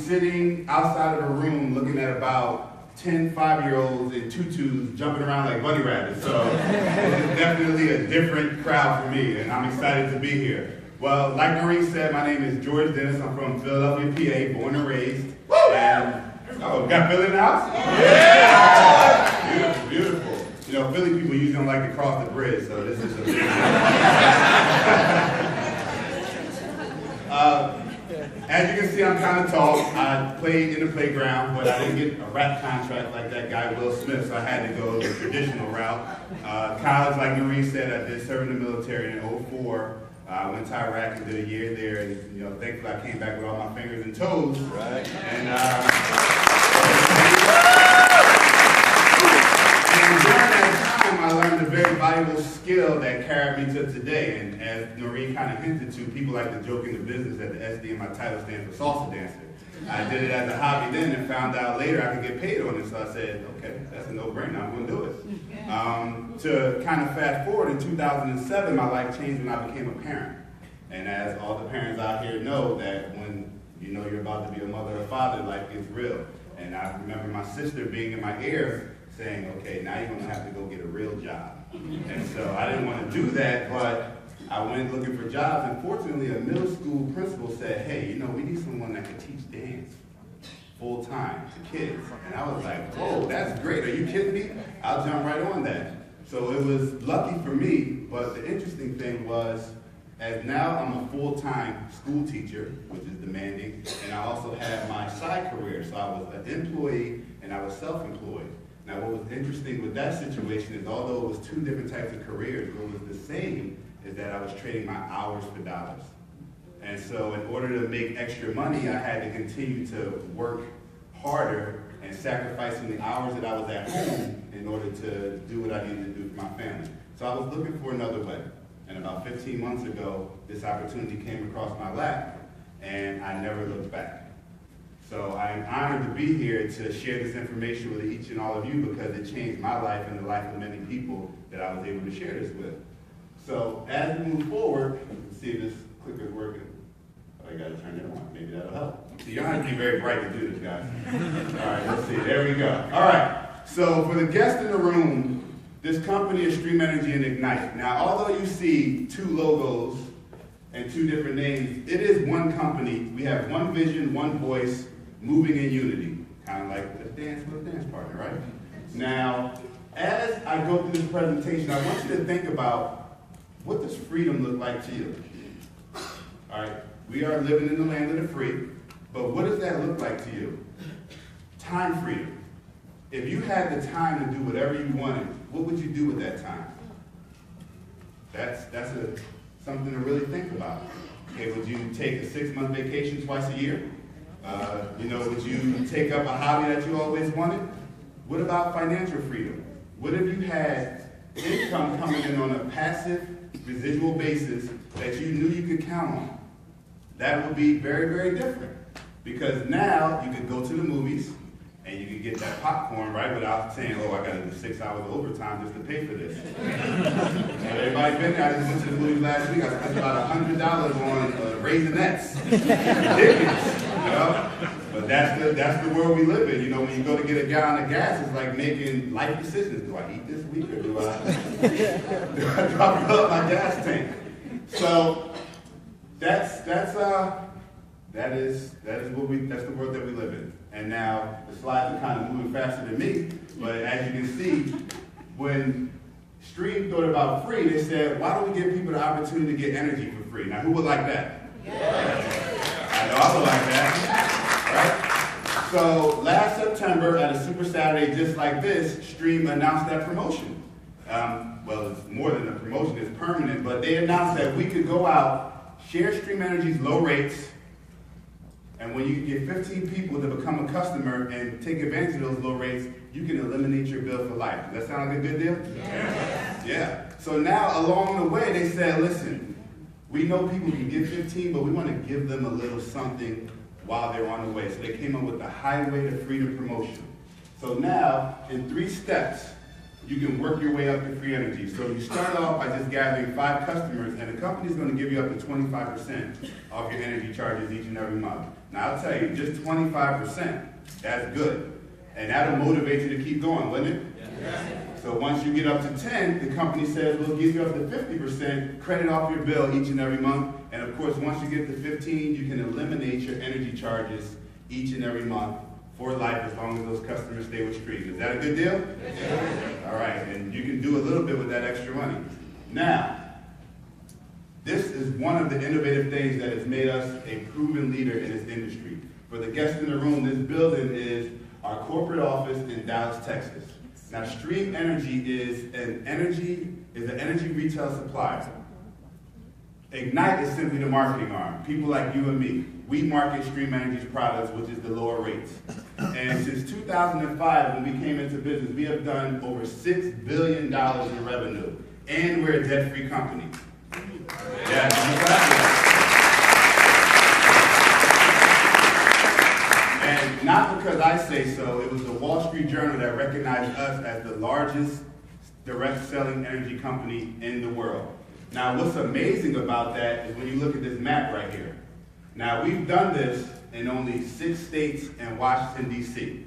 sitting outside of a room looking at about 10 5-year-olds in tutus jumping around like bunny rabbits. So it's definitely a different crowd for me, and I'm excited to be here. Well, like Noreen said, my name is George Dennis. I'm from Philadelphia, PA, born and raised. And, oh, got Philly in the house? Yeah! Beautiful, beautiful. You know, Philly people usually don't like to cross the bridge, so this is a big deal. As you can see, I'm kind of tall. I played in the playground, but I didn't get a rap contract like that guy Will Smith, so I had to go the traditional route. College, like Noreen said, I did serve in the military in 2004. I went to Iraq and did a year there, and thankfully I came back with all my fingers and toes. Right. And during that time, I learned a very valuable skill that carried me to today. And as Noreen kind of hinted to, people like to joke in the business that the SD in my title stands for salsa dancer. I did it as a hobby then and found out later I could get paid on it. So I said, okay, that's a no-brainer. I'm going to do it. To kind of fast forward, in 2007, my life changed when I became a parent. And as all the parents out here know, that when you know you're about to be a mother or father, life gets real. And I remember my sister being in my ear saying, okay, now you're going to have to go get a real job. And so I didn't want to do that, but I went looking for jobs, and fortunately a middle school principal said, hey, we need someone that can teach dance full-time to kids. And I was like, whoa, that's great. Are you kidding me? I'll jump right on that. So it was lucky for me, but the interesting thing was, as now I'm a full-time school teacher, which is demanding, and I also have my side career. So I was an employee and I was self-employed. Now what was interesting with that situation is, although it was two different types of careers, what was the same is that I was trading my hours for dollars. And so in order to make extra money, I had to continue to work harder and sacrificing the hours that I was at home in order to do what I needed to do for my family. So I was looking for another way. And about 15 months ago, this opportunity came across my lap, and I never looked back. So I am honored to be here to share this information with each and all of you, because it changed my life and the life of many people that I was able to share this with. So as we move forward, let's see if this clicker's working. Oh, I gotta turn it on. Maybe that'll help. So you don't have to be very bright to do this, guys. All right, let's see. There we go. All right. So for the guests in the room, this company is Stream Energy and Ignite. Now, although you see two logos and two different names, it is one company. We have one vision, one voice, moving in unity. Kind of like a dance with a dance partner, right? Now, as I go through this presentation, I want you to think about, what does freedom look like to you? All right, we are living in the land of the free, but what does that look like to you? Time freedom. If you had the time to do whatever you wanted, what would you do with that time? That's something to really think about. Okay, would you take a 6-month vacation twice a year? Would you take up a hobby that you always wanted? What about financial freedom? What if you had income coming in on a passive, residual basis that you knew you could count on? That would be very, very different. Because now you could go to the movies and you could get that popcorn, right, without saying, oh, I got to do 6 hours of overtime just to pay for this. Everybody been there? I just went to the movies last week. I spent about $100 on Raisinets. Ridiculous, But that's the world we live in. When you go to get a gallon of gas, it's like making life decisions. Do I eat this week, or do I drop up my gas tank? So that's the world that we live in. And now the slides are kind of moving faster than me, but as you can see, when Stream thought about free, they said, why don't we give people the opportunity to get energy for free? Now, who would like that? Yeah. I know I would like that, right? So last September at a Super Saturday just like this, Stream announced that promotion. Well, it's more than a promotion, it's permanent, but they announced that we could go out, share Stream Energy's low rates, and when you get 15 people to become a customer and take advantage of those low rates, you can eliminate your bill for life. Does that sound like a good deal? Yeah. So now, along the way, they said, listen, we know people can get 15, but we want to give them a little something while they're on the way. So they came up with the Highway to Freedom promotion. So now, in 3 steps, you can work your way up to free energy. So you start off by just gathering 5 customers, and the company's going to give you up to 25% of your energy charges each and every month. Now, I'll tell you, just 25%, that's good. And that'll motivate you to keep going, wouldn't it? Yes. So once you get up to 10, the company says, we'll give you up to 50% credit off your bill each and every month. And of course, once you get to 15, you can eliminate your energy charges each and every month for life as long as those customers stay with Stream. Is that a good deal? Yes. All right, and you can do a little bit with that extra money. Now, this is one of the innovative things that has made us a proven leader in this industry. For the guests in the room, this building is our corporate office in Dallas, Texas. Now, Stream Energy is an energy retail supplier. Ignite is simply the marketing arm. People like you and me, we market Stream Energy's products, which is the lower rates. And since 2005, when we came into business, we have done over $6 billion in revenue. And we're a debt-free company. And not because I say so, it was the Wall Street Journal that recognized us as the largest direct selling energy company in the world. Now, what's amazing about that is when you look at this map right here. Now, we've done this in only 6 states and Washington, D.C.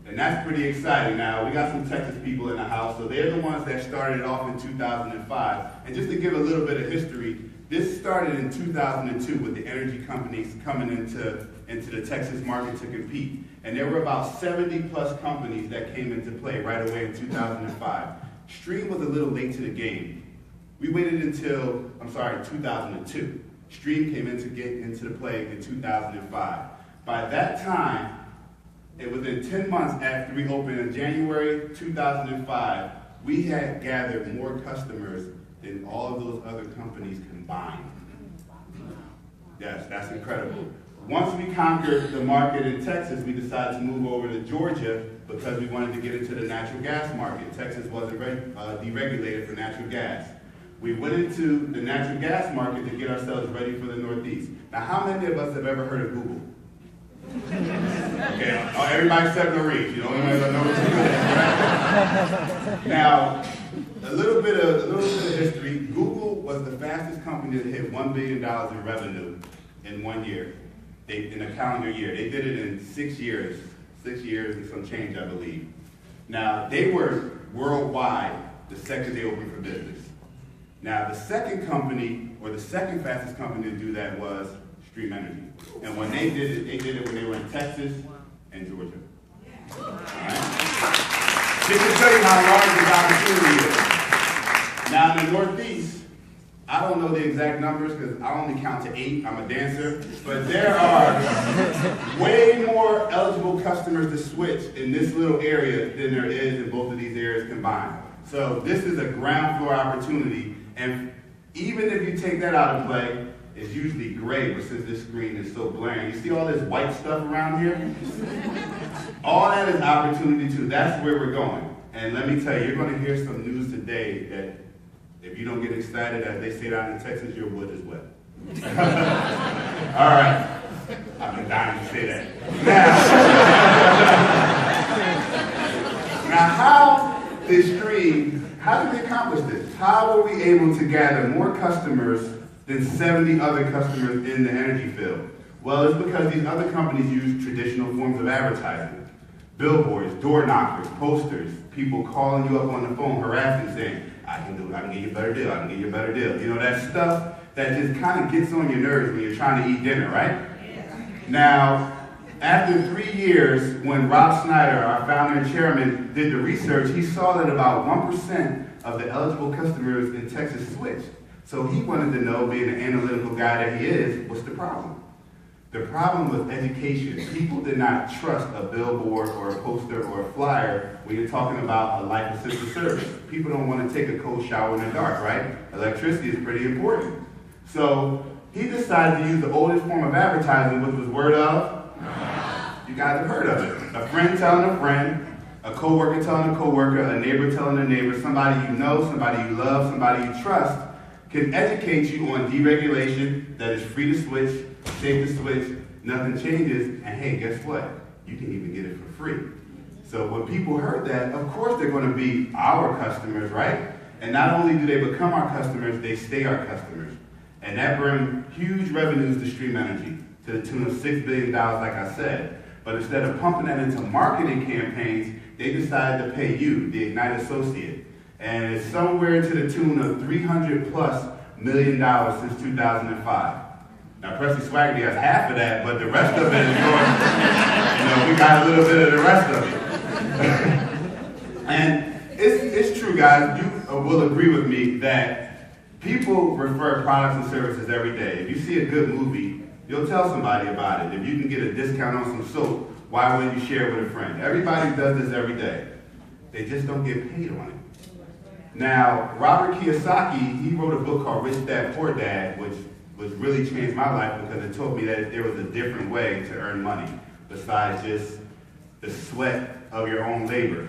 And that's pretty exciting. Now, we got some Texas people in the house, so they're the ones that started it off in 2005. And just to give a little bit of history, this started in 2002 with the energy companies coming into the Texas market to compete. And there were about 70 plus companies that came into play right away in 2005. Stream was a little late to the game. We waited until, 2002. Stream came into the play in 2005. By that time, within 10 months after we opened in January 2005, we had gathered more customers than all of those other companies combined. Yes, that's incredible. Once we conquered the market in Texas, we decided to move over to Georgia because we wanted to get into the natural gas market. Texas wasn't deregulated for natural gas. We went into the natural gas market to get ourselves ready for the Northeast. Now, how many of us have ever heard of Google? Okay, everybody except Noreen. You know, Now, a little bit of history. Google was the fastest company to hit $1 billion in revenue in 1 year, in a calendar year. They did it in 6 years. 6 years and some change, I believe. Now, they were worldwide the second they opened for business. Now, the second company, or the second fastest company to do that was Stream Energy. And when they did it when they were in Texas and Georgia. All right? Just to tell you how large this opportunity is. Now, in the Northeast, I don't know the exact numbers because I only count to 8. I'm a dancer. But there are way more eligible customers to switch in this little area than there is in both of these areas combined. So this is a ground floor opportunity. And even if you take that out of play, it's usually gray, but since this screen is so blaring, you see all this white stuff around here? All that is opportunity too. That's where we're going. And let me tell you, you're going to hear some news today that if you don't get excited, as they say down in Texas, your wood is wet. All right. I've been dying to say that. Now how did we accomplish this? How were we able to gather more customers than 70 other customers in the energy field? Well, it's because these other companies use traditional forms of advertising. Billboards, door knockers, posters, people calling you up on the phone, harassing, saying, I can get you a better deal, I can get you a better deal. You know, that stuff that just kind of gets on your nerves when you're trying to eat dinner, right? Now, after 3 years, when Rob Snyder, our founder and chairman, did the research, he saw that about 1% of the eligible customers in Texas switched. So he wanted to know, being the analytical guy that he is, what's the problem? The problem was education. People did not trust a billboard or a poster or a flyer when you're talking about a life-assisted service. People don't want to take a cold shower in the dark, right? Electricity is pretty important. So he decided to use the oldest form of advertising, which was word of. You guys have heard of it. A friend telling a friend, a coworker telling a coworker, a neighbor telling a neighbor, somebody you know, somebody you love, somebody you trust, can educate you on deregulation, that is free to switch, safe to switch, nothing changes, and hey, guess what? You can even get it for free. So when people heard that, of course they're going to be our customers, right? And not only do they become our customers, they stay our customers. And that brings huge revenues to Stream Energy, to the tune of $6 billion, like I said. But instead of pumping that into marketing campaigns, they decided to pay you, the Ignite Associate. And it's somewhere to the tune of $300+ million since 2005. Now, Presley Swaggerty has half of that, but the rest of it is going, we got a little bit of the rest of it. And it's true, guys, you will agree with me that people refer products and services every day. If you see a good movie, you'll tell somebody about it. If you can get a discount on some soap, why wouldn't you share it with a friend? Everybody does this every day. They just don't get paid on it. Now, Robert Kiyosaki, he wrote a book called Rich Dad, Poor Dad, which really changed my life because it taught me that there was a different way to earn money besides just the sweat of your own labor.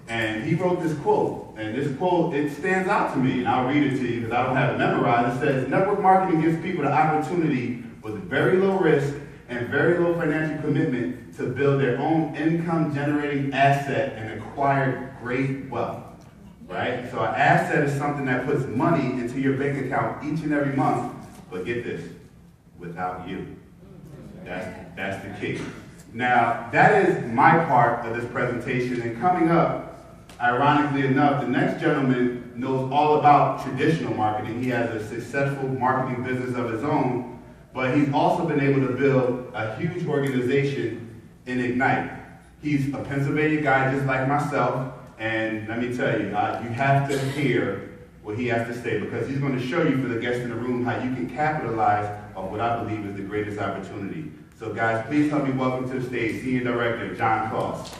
And he wrote this quote, and this quote, it stands out to me, and I'll read it to you because I don't have it memorized. It says, network marketing gives people the opportunity with very low risk and very low financial commitment to build their own income-generating asset and acquire great wealth, right? So an asset is something that puts money into your bank account each and every month, but get this, without you. That's the key. Now, that is my part of this presentation, and coming up, ironically enough, the next gentleman knows all about traditional marketing. He has a successful marketing business of his own, but he's also been able to build a huge organization in Ignite. He's a Pennsylvania guy just like myself, and let me tell you, you have to hear what he has to say because he's going to show you for the guests in the room how you can capitalize on what I believe is the greatest opportunity. So guys, please help me welcome to the stage Senior Director John Cost.